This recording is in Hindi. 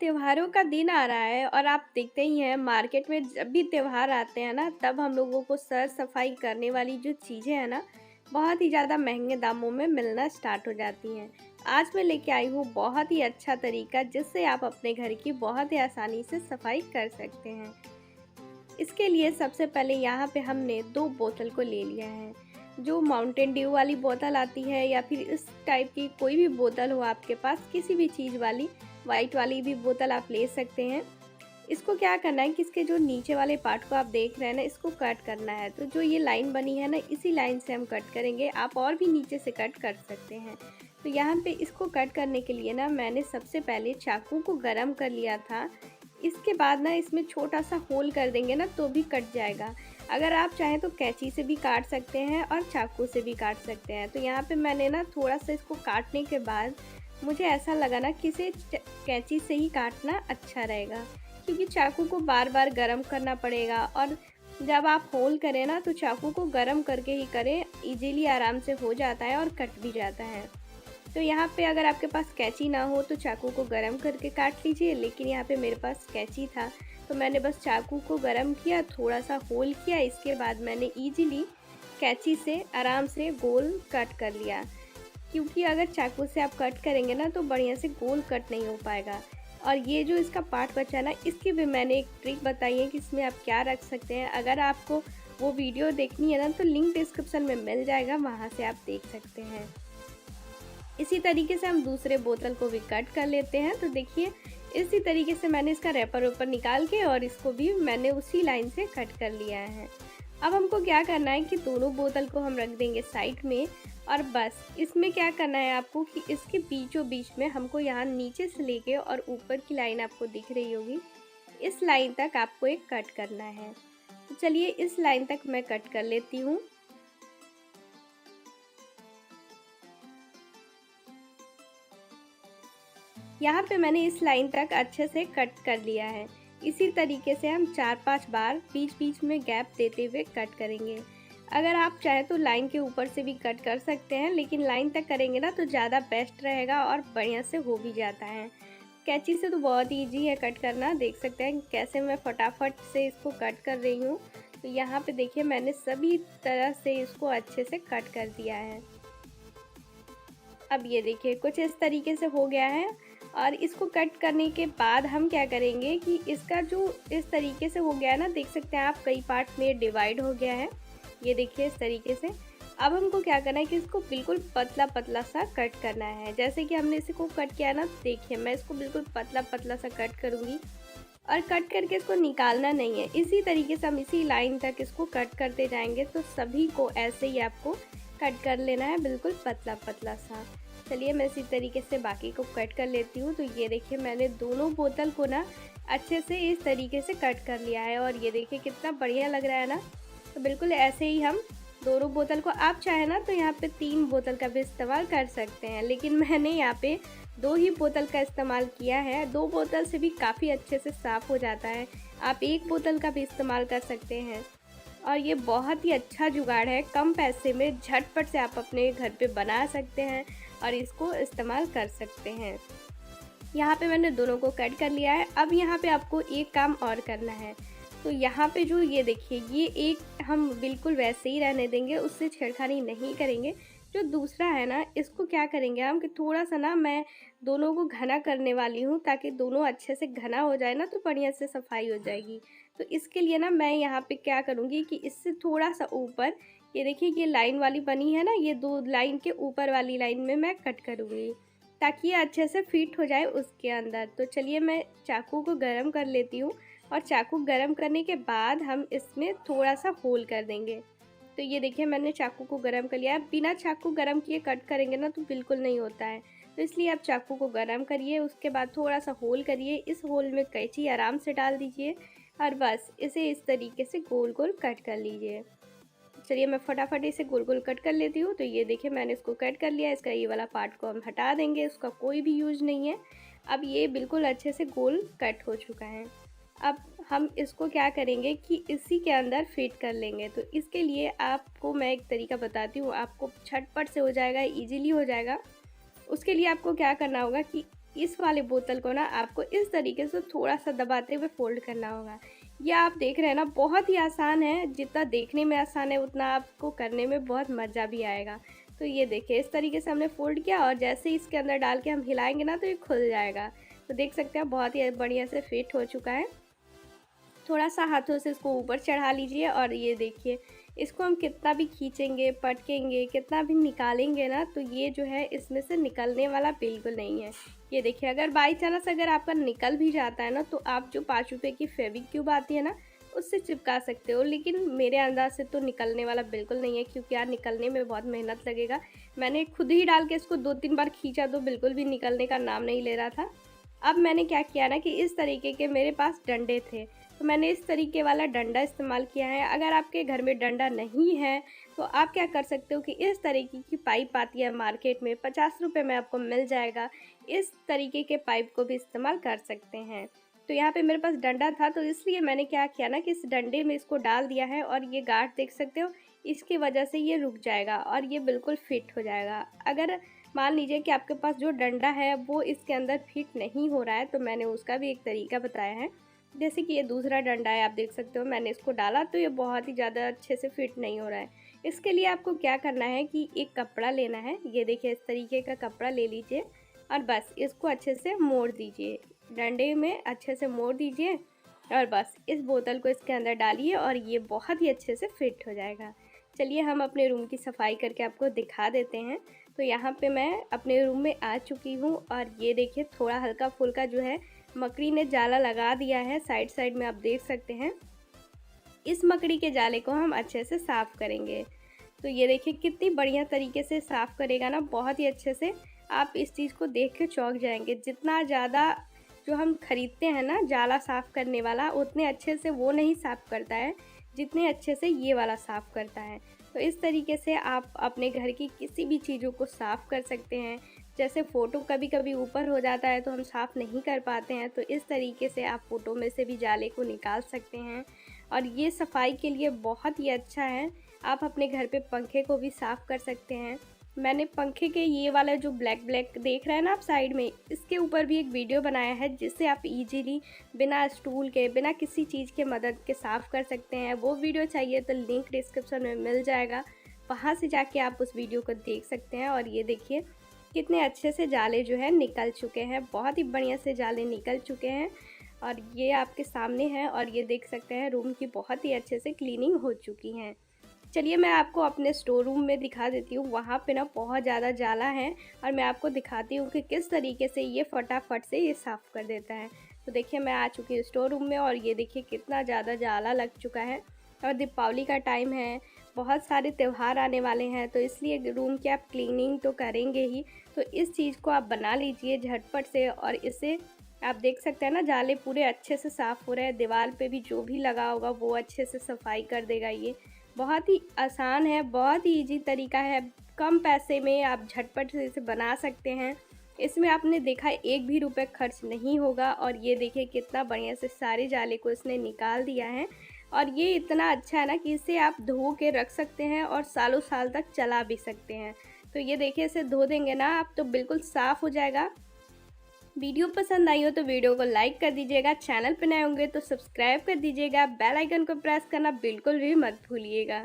त्योहारों का दिन आ रहा है और आप देखते ही हैं मार्केट में जब भी त्योहार आते हैं ना तब हम लोगों को सर सफाई करने वाली जो चीज़ें हैं ना बहुत ही ज़्यादा महंगे दामों में मिलना स्टार्ट हो जाती हैं। आज मैं लेके आई हूँ बहुत ही अच्छा तरीका जिससे आप अपने घर की बहुत ही आसानी से सफाई कर सकते हैं। इसके लिए सबसे पहले यहाँ पे हमने 2 बोतल को ले लिया है। जो माउंटेन ड्यू वाली बोतल आती है या फिर इस टाइप की कोई भी बोतल हो आपके पास, किसी भी चीज़ वाली, व्हाइट वाली भी बोतल आप ले सकते हैं। इसको क्या करना है कि इसके जो नीचे वाले पार्ट को आप देख रहे हैं ना, इसको कट करना है। तो जो ये लाइन बनी है ना, इसी लाइन से हम कट करेंगे। आप और भी नीचे से कट कर सकते हैं। तो यहाँ पे इसको कट करने के लिए ना मैंने सबसे पहले चाकू को गरम कर लिया था। इसके बाद ना इसमें छोटा-सा होल कर देंगे ना तो भी कट जाएगा। अगर आप चाहें तो कैंची से भी काट सकते हैं और चाकू से भी काट सकते हैं। तो यहाँ पे मैंने ना थोड़ा-सा इसको काटने के बाद मुझे ऐसा लगा ना कि इसे कैंची से ही काटना अच्छा रहेगा, क्योंकि चाकू को बार-बार गरम करना पड़ेगा और जब आप होल करें ना तो चाकू को गरम करके ही करें, ईज़िली आराम से हो जाता है और कट भी जाता है। तो यहाँ पे अगर आपके पास कैंची ना हो तो चाकू को गरम करके काट लीजिए, लेकिन यहाँ पे मेरे पास कैंची था तो मैंने बस चाकू को गरम किया, थोड़ा-सा होल किया, इसके बाद मैंने ईज़िली कैंची से आराम से गोल कट कर लिया। क्योंकि अगर चाकू से आप कट करेंगे ना तो बढ़िया से गोल कट नहीं हो पाएगा। और ये जो इसका पार्ट बचा ना, इसकी भी मैंने एक ट्रिक बताई है कि इसमें आप क्या रख सकते हैं। अगर आपको वो वीडियो देखनी है ना तो लिंक डिस्क्रिप्शन में मिल जाएगा, वहाँ से आप देख सकते हैं। इसी तरीके से हम दूसरे बोतल को भी कट कर लेते हैं। तो देखिए इसी तरीके से मैंने इसका रैपर वेपर निकाल के और इसको भी मैंने उसी लाइन से कट कर लिया है। अब हमको क्या करना है कि दोनों बोतल को हम रख देंगे साइड में और बस इसमें क्या करना है आपको कि इसके बीचों बीच में हमको यहाँ नीचे से लेके और ऊपर की लाइन आपको दिख रही होगी, इस लाइन तक आपको एक कट करना है। तो चलिए इस लाइन तक मैं कट कर लेती हूँ। यहाँ पे मैंने इस लाइन तक अच्छे से कट कर लिया है। इसी तरीके से हम 4-5 बार बीच-बीच में गैप देते हुए कट करेंगे। अगर आप चाहें तो लाइन के ऊपर से भी कट कर सकते हैं, लेकिन लाइन तक करेंगे ना तो ज़्यादा बेस्ट रहेगा और बढ़िया से हो भी जाता है। कैंची से तो बहुत ईज़ी है कट करना, देख सकते हैं कैसे मैं फटाफट से इसको कट कर रही हूँ। तो यहाँ पे देखिए मैंने सभी तरह से इसको अच्छे से कट कर दिया है। अब ये देखिए कुछ इस तरीके से हो गया है और इसको कट करने के बाद हम क्या करेंगे कि इसका जो इस तरीके से हो गया है ना, देख सकते हैं आप कई पार्ट में डिवाइड हो गया है। ये देखिए इस तरीके से। अब हमको क्या करना है कि इसको बिल्कुल पतला-पतला सा कट करना है। जैसे कि हमने इसको कट किया है ना, देखिए मैं इसको बिल्कुल पतला-पतला सा कट करूँगी और कट करके इसको निकालना नहीं है। इसी तरीके से हम इसी लाइन तक इसको कट करते जाएँगे, तो सभी को ऐसे ही आपको कट कर लेना है बिल्कुल पतला-पतला सा। चलिए मैं इसी तरीके से बाकी को कट कर लेती हूँ। तो ये देखिए मैंने दोनों बोतल को ना अच्छे से इस तरीके से कट कर लिया है और ये देखिए कितना बढ़िया लग रहा है ना। तो बिल्कुल ऐसे ही हम दोनों बोतल को, आप चाहें ना तो यहाँ पे 3 बोतल का भी इस्तेमाल कर सकते हैं, लेकिन मैंने यहाँ पे 2 ही बोतल का इस्तेमाल किया है। 2 बोतल से भी काफ़ी अच्छे से साफ़ हो जाता है। आप 1 बोतल का भी इस्तेमाल कर सकते हैं और ये बहुत ही अच्छा जुगाड़ है। कम पैसे में झटपट से आप अपने घर पे बना सकते हैं और इसको इस्तेमाल कर सकते हैं। यहाँ पे मैंने दोनों को कट कर लिया है। अब यहाँ पे आपको एक काम और करना है। तो यहाँ पे जो ये देखिए, ये एक हम बिल्कुल वैसे ही रहने देंगे, उससे छेड़खानी नहीं करेंगे। जो दूसरा है ना, इसको क्या करेंगे हम कि थोड़ा-सा ना मैं दोनों को घना करने वाली हूँ, ताकि दोनों अच्छे से घना हो जाए ना तो बढ़िया से सफाई हो जाएगी। तो इसके लिए ना मैं यहाँ पे क्या करूँगी कि इससे थोड़ा-सा ऊपर, ये देखिए ये लाइन वाली बनी है ना, ये 2 लाइन के ऊपर वाली लाइन में मैं कट करूँगी, ताकि ये अच्छे से फिट हो जाए उसके अंदर। तो चलिए मैं चाकू को गरम कर लेती हूँ और चाकू गरम करने के बाद हम इसमें थोड़ा-सा होल कर देंगे। तो ये देखिए मैंने चाकू को गरम कर लिया है। बिना चाकू गरम किए कट करेंगे ना तो बिल्कुल नहीं होता है। तो इसलिए आप चाकू को गरम करिए, उसके बाद थोड़ा-सा होल करिए, इस होल में कैंची आराम से डाल दीजिए और बस इसे इस तरीके से गोल-गोल कट कर लीजिए। चलिए मैं फटाफट इसे गोल-गोल कट कर लेती हूँ। तो ये देखिए मैंने इसको कट कर लिया है। इसका ये वाला पार्ट को हम हटा देंगे, इसका कोई भी यूज़ नहीं है। अब ये बिल्कुल अच्छे से गोल कट हो चुका है। अब हम इसको क्या करेंगे कि इसी के अंदर फिट कर लेंगे। तो इसके लिए आपको मैं एक तरीका बताती हूँ, आपको झटपट से हो जाएगा, ईज़िली हो जाएगा। उसके लिए आपको क्या करना होगा कि इस वाले बोतल को ना आपको इस तरीके से थोड़ा सा दबाते हुए फोल्ड करना होगा। ये आप देख रहे हैं ना, बहुत ही आसान है। जितना देखने में आसान है उतना आपको करने में बहुत मज़ा भी आएगा। तो ये देखिए इस तरीके से हमने फोल्ड किया और जैसे ही इसके अंदर डाल के हम हिलाएंगे ना तो ये खुल जाएगा। तो देख सकते हैं बहुत ही बढ़िया से फिट हो चुका है। थोड़ा सा हाथों से इसको ऊपर चढ़ा लीजिए और ये देखिए इसको हम कितना भी खींचेंगे, पटकेंगे, कितना भी निकालेंगे ना तो ये जो है इसमें से निकलने वाला बिल्कुल नहीं है। ये देखिए अगर बाई चांस अगर आपका निकल भी जाता है ना तो आप जो 5 रुपए की फेविक्यूब आती है ना उससे चिपका सकते हो, लेकिन मेरे अंदाज से तो निकलने वाला बिल्कुल नहीं है, क्योंकि यार निकलने में बहुत मेहनत लगेगा। मैंने खुद ही डाल के इसको 2-3 बार खींचा तो बिल्कुल भी निकलने का नाम नहीं ले रहा था। अब मैंने क्या किया ना कि इस तरीके के मेरे पास डंडे थे, तो मैंने इस तरीके वाला डंडा इस्तेमाल किया है। अगर आपके घर में डंडा नहीं है तो आप क्या कर सकते हो कि इस तरीके की पाइप आती है मार्केट में, 50 रुपये में आपको मिल जाएगा। इस तरीके के पाइप को भी इस्तेमाल कर सकते हैं। तो यहाँ पे मेरे पास डंडा था तो इसलिए मैंने क्या किया ना कि इस डंडे में इसको डाल दिया है और ये गांठ देख सकते हो, इसकी वजह से ये रुक जाएगा और ये बिल्कुल फिट हो जाएगा। अगर मान लीजिए कि आपके पास जो डंडा है वो इसके अंदर फिट नहीं हो रहा है तो मैंने उसका भी एक तरीका बताया है। जैसे कि ये दूसरा डंडा है, आप देख सकते हो मैंने इसको डाला तो ये बहुत ही ज़्यादा अच्छे से फिट नहीं हो रहा है। इसके लिए आपको क्या करना है कि एक कपड़ा लेना है, ये देखिए इस तरीके का कपड़ा ले लीजिए और बस इसको अच्छे से मोड़ दीजिए, डंडे में अच्छे से मोड़ दीजिए और बस इस बोतल को इसके अंदर डालिए और ये बहुत ही अच्छे से फिट हो जाएगा। चलिए हम अपने रूम की सफाई करके आपको दिखा देते हैं। तो यहाँ पे मैं अपने रूम में आ चुकी हूँ और ये देखिए थोड़ा हल्का फुल्का जो है मकड़ी ने जाला लगा दिया है साइड साइड में, आप देख सकते हैं। इस मकड़ी के जाले को हम अच्छे से साफ़ करेंगे। तो ये देखिए कितनी बढ़िया तरीके से साफ़ करेगा ना, बहुत ही अच्छे से। आप इस चीज़ को देख के चौंक जाएंगे। जितना ज़्यादा जो हम खरीदते हैं ना जाला साफ़ करने वाला, उतने अच्छे से वो नहीं साफ़ करता है जितने अच्छे से ये वाला साफ़ करता है। तो इस तरीके से आप अपने घर की किसी भी चीज़ों को साफ़ कर सकते हैं। जैसे फ़ोटो कभी कभी ऊपर हो जाता है तो हम साफ़ नहीं कर पाते हैं, तो इस तरीके से आप फ़ोटो में से भी जाले को निकाल सकते हैं और ये सफाई के लिए बहुत ही अच्छा है। आप अपने घर पे पंखे को भी साफ़ कर सकते हैं। मैंने पंखे के ये वाला जो ब्लैक ब्लैक देख रहे हैं ना आप साइड में, इसके ऊपर भी एक वीडियो बनाया है जिससे आप इजीली बिना स्टूल के, बिना किसी चीज़ के मदद के साफ़ कर सकते हैं। वो वीडियो चाहिए तो लिंक डिस्क्रिप्शन में मिल जाएगा, वहाँ से जाके आप उस वीडियो को देख सकते हैं। और ये देखिए कितने अच्छे से जाले जो है निकल चुके हैं, बहुत ही बढ़िया से जाले निकल चुके हैं और ये आपके सामने है और ये देख सकते हैं रूम की बहुत ही अच्छे से क्लीनिंग हो चुकी है। चलिए मैं आपको अपने स्टोर रूम में दिखा देती हूँ। वहाँ पे ना बहुत ज़्यादा जाला है और मैं आपको दिखाती हूँ कि किस तरीके से ये फटाफट से ये साफ़ कर देता है। तो देखिए मैं आ चुकी हूँ स्टोर रूम में और ये देखिए कितना ज़्यादा जाला लग चुका है। और दीपावली का टाइम है, बहुत सारे त्यौहार आने वाले हैं, तो इसलिए रूम की आप क्लीनिंग तो करेंगे ही। तो इस चीज़ को आप बना लीजिए झटपट से और इससे आप देख सकते हैं ना जाले पूरे अच्छे से साफ़ हो रहे हैं। दीवार पे भी जो भी लगा होगा वो अच्छे से सफाई कर देगा। ये बहुत ही आसान है, बहुत ही ईजी तरीका है। कम पैसे में आप झटपट से इसे बना सकते हैं। इसमें आपने देखा एक भी रुपए खर्च नहीं होगा और ये देखिए कितना बढ़िया से सारे जाले को इसने निकाल दिया है। और ये इतना अच्छा है ना कि इसे आप धो के रख सकते हैं और सालों साल तक चला भी सकते हैं। तो ये देखिए इसे धो देंगे ना आप तो बिल्कुल साफ़ हो जाएगा। वीडियो पसंद आई हो तो वीडियो को लाइक कर दीजिएगा, चैनल पर नए होंगे तो सब्सक्राइब कर दीजिएगा, बेल आइकन को प्रेस करना बिल्कुल भी मत भूलिएगा।